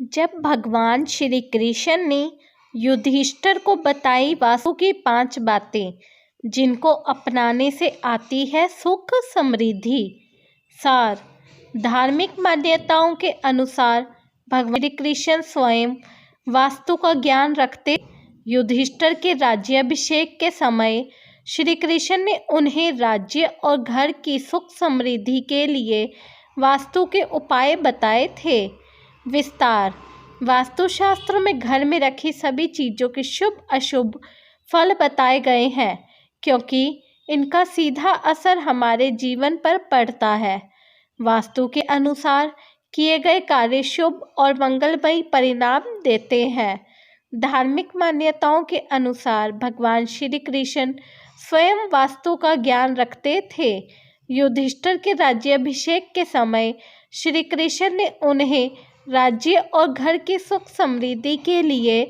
जब भगवान श्री कृष्ण ने युधिष्ठिर को बताई वास्तु की 5 बातें जिनको अपनाने से आती है सुख समृद्धि। सार, धार्मिक मान्यताओं के अनुसार भगवान श्री कृष्ण स्वयं वास्तु का ज्ञान रखते। युधिष्ठिर के राज्याभिषेक के समय श्री कृष्ण ने उन्हें राज्य और घर की सुख समृद्धि के लिए वास्तु के उपाय बताए थे। विस्तार, वास्तुशास्त्र में घर में रखी सभी चीज़ों के शुभ अशुभ फल बताए गए हैं क्योंकि इनका सीधा असर हमारे जीवन पर पड़ता है। वास्तु के अनुसार किए गए कार्य शुभ और मंगलमयी परिणाम देते हैं। धार्मिक मान्यताओं के अनुसार भगवान श्री कृष्ण स्वयं वास्तु का ज्ञान रखते थे। युधिष्ठिर के राज्याभिषेक के समय श्री कृष्ण ने उन्हें राज्य और घर की सुख समृद्धि के लिए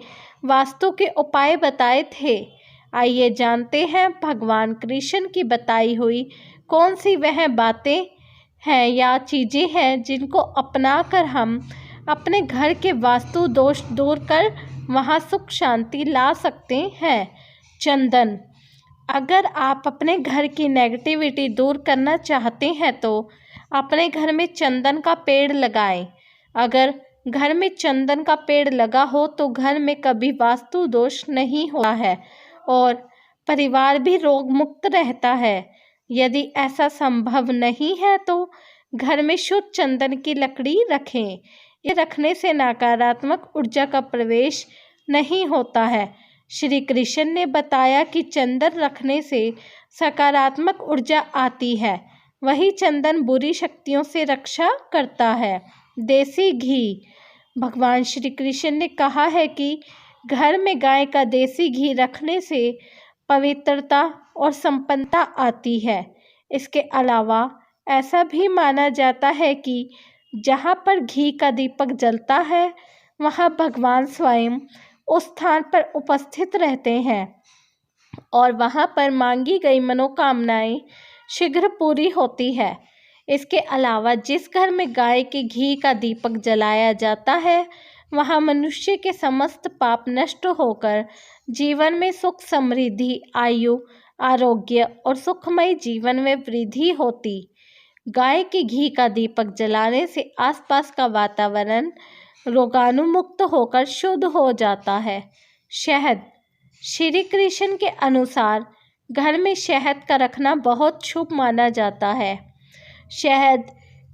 वास्तु के उपाय बताए थे। आइए जानते हैं भगवान कृष्ण की बताई हुई कौन सी वह बातें हैं या चीज़ें हैं जिनको अपनाकर हम अपने घर के वास्तु दोष दूर कर वहां सुख शांति ला सकते हैं। चंदन, अगर आप अपने घर की नेगेटिविटी दूर करना चाहते हैं तो अपने घर में चंदन का पेड़ लगाएं। अगर घर में चंदन का पेड़ लगा हो तो घर में कभी वास्तु दोष नहीं होता है और परिवार भी रोग मुक्त रहता है। यदि ऐसा संभव नहीं है तो घर में शुद्ध चंदन की लकड़ी रखें। ये रखने से नकारात्मक ऊर्जा का प्रवेश नहीं होता है। श्री कृष्ण ने बताया कि चंदन रखने से सकारात्मक ऊर्जा आती है, वही चंदन बुरी शक्तियों से रक्षा करता है। देसी घी, भगवान श्री कृष्ण ने कहा है कि घर में गाय का देसी घी रखने से पवित्रता और संपन्नता आती है। इसके अलावा ऐसा भी माना जाता है कि जहाँ पर घी का दीपक जलता है वहाँ भगवान स्वयं उस स्थान पर उपस्थित रहते हैं और वहाँ पर मांगी गई मनोकामनाएं शीघ्र पूरी होती है। इसके अलावा जिस घर में गाय के घी का दीपक जलाया जाता है वहाँ मनुष्य के समस्त पाप नष्ट होकर जीवन में सुख समृद्धि, आयु, आरोग्य और सुखमय जीवन में वृद्धि होती। गाय के घी का दीपक जलाने से आसपास का वातावरण रोगाणुमुक्त होकर शुद्ध हो जाता है। शहद, श्री कृष्ण के अनुसार घर में शहद का रखना बहुत शुभ माना जाता है। शहद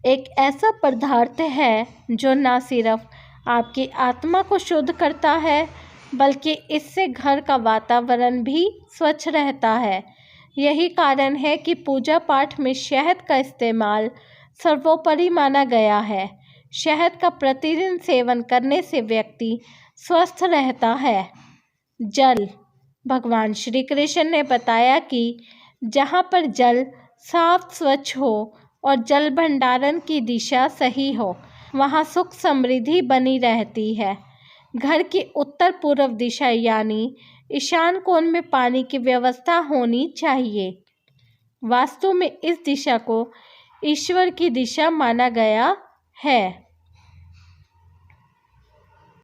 एक ऐसा पदार्थ है जो न सिर्फ आपकी आत्मा को शुद्ध करता है बल्कि इससे घर का वातावरण भी स्वच्छ रहता है। यही कारण है कि पूजा पाठ में शहद का इस्तेमाल सर्वोपरि माना गया है। शहद का प्रतिदिन सेवन करने से व्यक्ति स्वस्थ रहता है। जल, भगवान श्री कृष्ण ने बताया कि जहाँ पर जल साफ स्वच्छ हो और जल भंडारण की दिशा सही हो वहाँ सुख समृद्धि बनी रहती है। घर की उत्तर पूर्व दिशा यानी ईशान कोण में पानी की व्यवस्था होनी चाहिए। वास्तु में इस दिशा को ईश्वर की दिशा माना गया है।